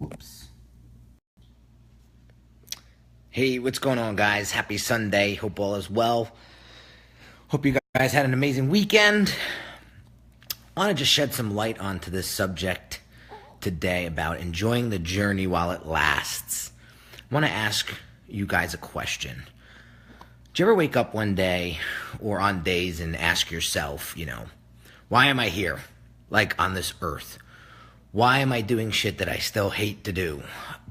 Whoops. Hey, what's going on, guys? Happy Sunday. Hope all is well. Hope you guys had an amazing weekend. I want to just shed some light onto this subject today about enjoying the journey while it lasts. I want to ask you guys a question. Do you ever wake up one day or on days and ask yourself, why am I here? Like on this earth? Why am I doing shit that I still hate to do?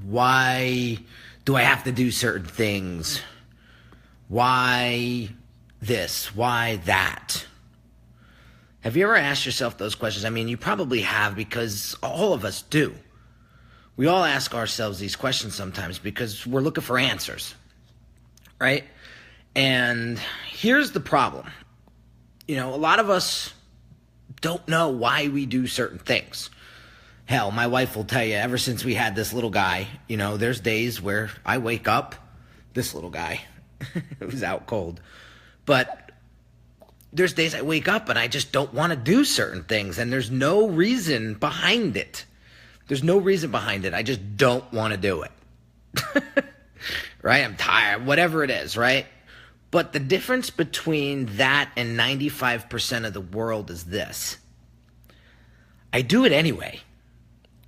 Why do I have to do certain things? Why this? Why that? Have you ever asked yourself those questions? I mean, you probably have, because all of us do. We all ask ourselves these questions sometimes because we're looking for answers, right? And here's the problem. A lot of us don't know why we do certain things. Hell, my wife will tell you, ever since we had this little guy, there's days where I wake up, this little guy, who's out cold, but there's days I wake up and I just don't want to do certain things, and there's no reason behind it. There's no reason behind it. I just don't want to do it. Right? I'm tired, whatever it is, right? But the difference between that and 95% of the world is this. I do it anyway,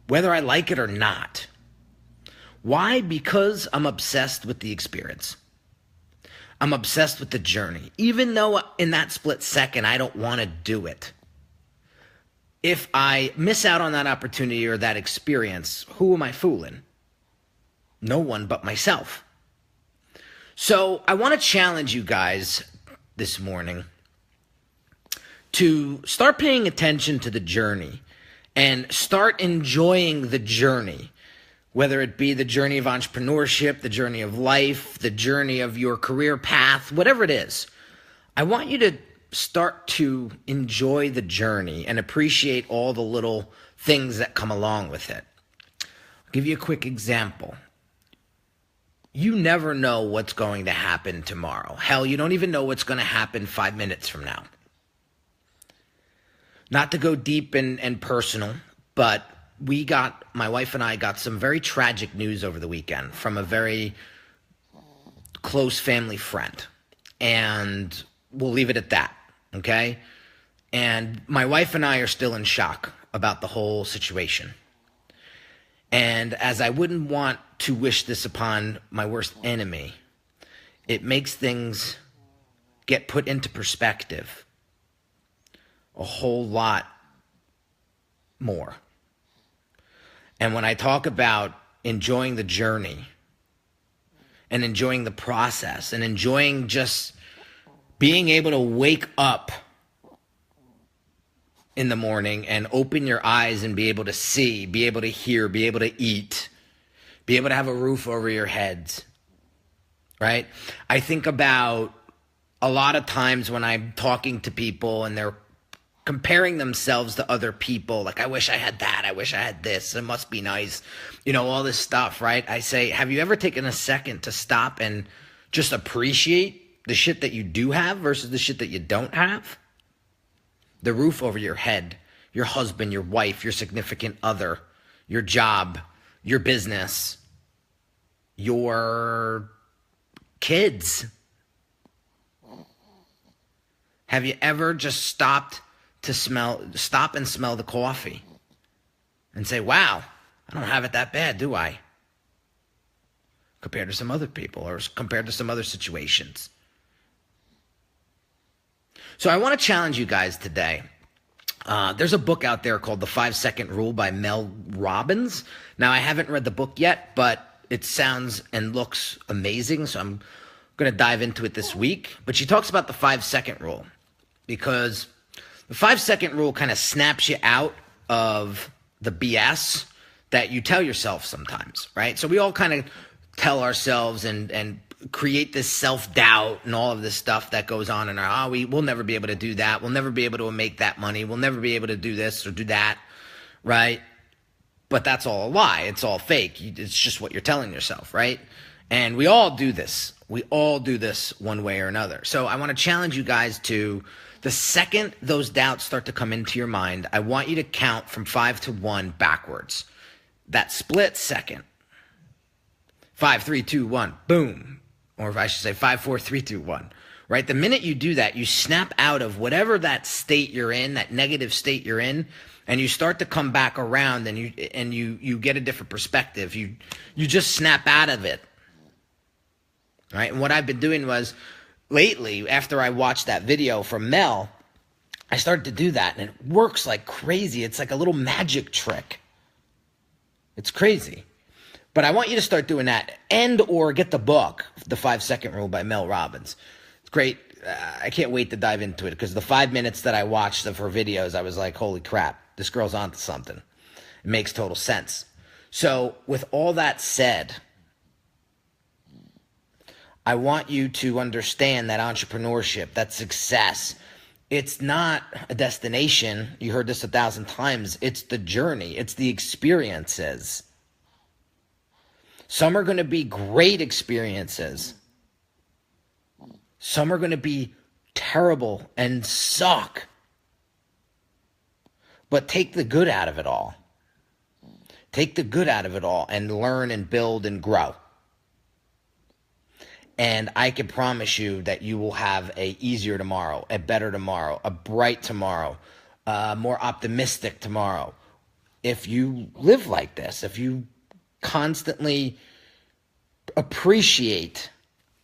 whether I like it or not. Why? Because I'm obsessed with the experience. I'm obsessed with the journey. Even though in that split second I don't want to do it. If I miss out on that opportunity or that experience, who am I fooling? No one but myself. So I want to challenge you guys this morning to start paying attention to the journey and start enjoying the journey, whether it be the journey of entrepreneurship, the journey of life, the journey of your career path, whatever it is. I want you to start to enjoy the journey and appreciate all the little things that come along with it. I'll give you a quick example. You never know what's going to happen tomorrow. Hell, you don't even know what's going to happen 5 minutes from now. Not to go deep and personal, but my wife and I got some very tragic news over the weekend from a very close family friend. And we'll leave it at that, okay? And my wife and I are still in shock about the whole situation. And as I wouldn't want to wish this upon my worst enemy, it makes things get put into perspective a whole lot more. And when I talk about enjoying the journey and enjoying the process and enjoying just being able to wake up in the morning and open your eyes and be able to see, be able to hear, be able to eat, be able to have a roof over your heads, right? I think about a lot of times when I'm talking to people and they're comparing themselves to other people, like, I wish I had that, I wish I had this, it must be nice, all this stuff, right? I say, have you ever taken a second to stop and just appreciate the shit that you do have versus the shit that you don't have? The roof over your head, your husband, your wife, your significant other, your job, your business, your kids. Have you ever just stop and smell the coffee and say, wow, I don't have it that bad, do I? Compared to some other people or compared to some other situations. So I want to challenge you guys today. There's a book out there called The 5-Second Rule by Mel Robbins. Now, I haven't read the book yet, but it sounds and looks amazing, so I'm going to dive into it this week. But she talks about the 5-second rule because the 5-second rule kind of snaps you out of the BS that you tell yourself sometimes, right? So we all kind of tell ourselves and create this self-doubt and all of this stuff that goes on in our, we'll never be able to do that. We'll never be able to make that money. We'll never be able to do this or do that, right? But that's all a lie. It's all fake. It's just what you're telling yourself, right? And we all do this. We all do this one way or another. So I want to challenge you guys to, the second those doubts start to come into your mind, I want you to count from 5 to 1 backwards. that split second. 5, 3, 2, 1, boom. Or if I should say 5, 4, 3, 2, 1. Right? The minute you do that, you snap out of whatever that state you're in, that negative state you're in, and you start to come back around, and you get a different perspective. You just snap out of it. Right? And what I've been doing was, lately, after I watched that video from Mel, I started to do that, and it works like crazy. It's like a little magic trick. It's crazy. But I want you to start doing that, and or get the book, The 5-Second Rule by Mel Robbins. It's great. I can't wait to dive into it, because the 5 minutes that I watched of her videos, I was like, holy crap, this girl's onto something. It makes total sense. So with all that said, I want you to understand that entrepreneurship, that success, it's not a destination. You heard this 1,000 times. It's the journey. It's the experiences. Some are going to be great experiences. Some are going to be terrible and suck. But take the good out of it all. Take the good out of it all and learn and build and grow. And I can promise you that you will have a easier tomorrow, a better tomorrow, a bright tomorrow, a more optimistic tomorrow. If you live like this, if you constantly appreciate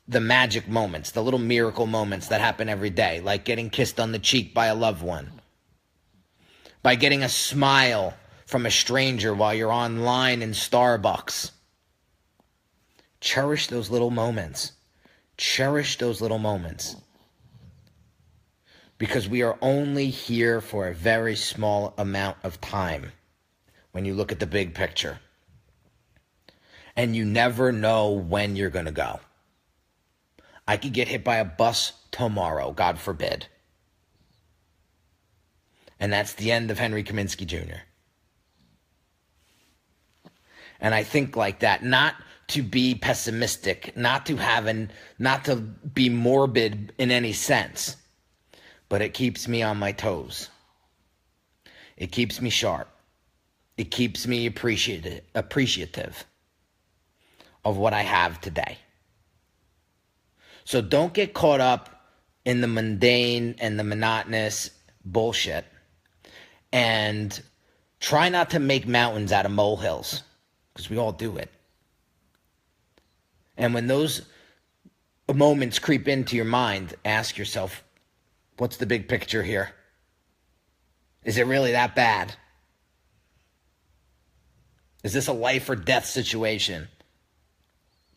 the magic moments, the little miracle moments that happen every day, like getting kissed on the cheek by a loved one, by getting a smile from a stranger while you're online in Starbucks. Cherish those little moments. Cherish those little moments. Because we are only here for a very small amount of time when you look at the big picture. And you never know when you're going to go. I could get hit by a bus tomorrow, God forbid. And that's the end of Henry Kaminski Jr. And I think like that, not to be pessimistic, not to be morbid in any sense, but it keeps me on my toes. It keeps me sharp. It keeps me appreciative of what I have today. So don't get caught up in the mundane and the monotonous bullshit, and try not to make mountains out of molehills, because we all do it. And when those moments creep into your mind, ask yourself, what's the big picture here? Is it really that bad? Is this a life or death situation?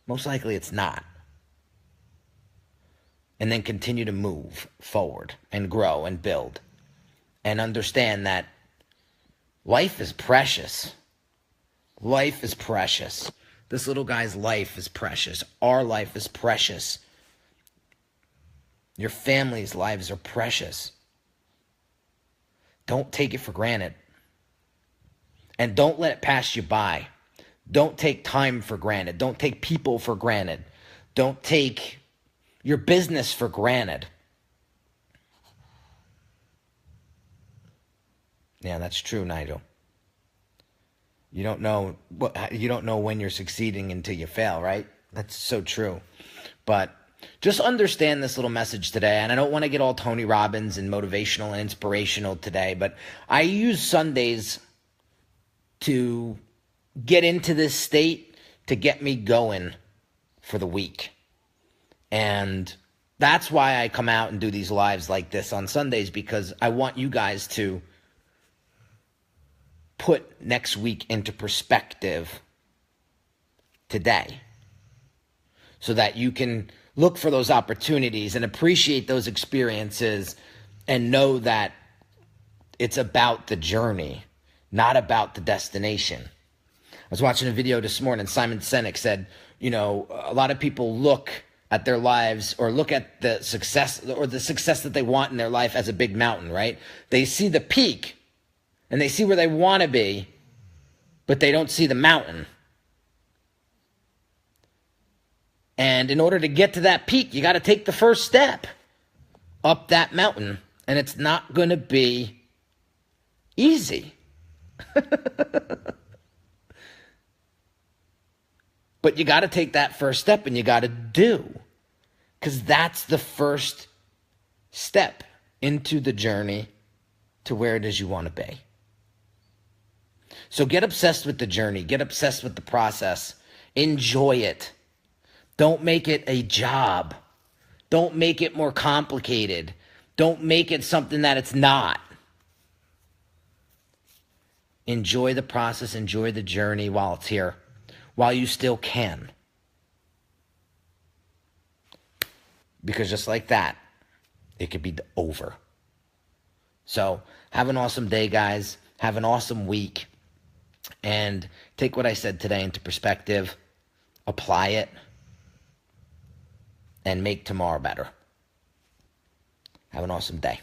Most likely it's not. And then continue to move forward and grow and build. And understand that life is precious. Life is precious. This little guy's life is precious. Our life is precious. Your family's lives are precious. Don't take it for granted. And don't let it pass you by. Don't take time for granted. Don't take people for granted. Don't take your business for granted. Yeah, that's true, Nigel. You don't know when you're succeeding until you fail, right? That's so true. But just understand this little message today. And I don't want to get all Tony Robbins and motivational and inspirational today, but I use Sundays to get into this state to get me going for the week. And that's why I come out and do these lives like this on Sundays, because I want you guys to put next week into perspective today, so that you can look for those opportunities and appreciate those experiences and know that it's about the journey, not about the destination. I was watching a video this morning. Simon Sinek said, a lot of people look at their lives or look at the success that they want in their life as a big mountain, right? They see the peak and they see where they want to be, but they don't see the mountain. And in order to get to that peak, you got to take the first step up that mountain. And it's not going to be easy. But you got to take that first step, and you got to do. Because that's the first step into the journey to where it is you want to be. So get obsessed with the journey. Get obsessed with the process. Enjoy it. Don't make it a job. Don't make it more complicated. Don't make it something that it's not. Enjoy the process. Enjoy the journey while it's here, while you still can. Because just like that, it could be over. So have an awesome day, guys. Have an awesome week. And take what I said today into perspective. Apply it. And make tomorrow better. Have an awesome day.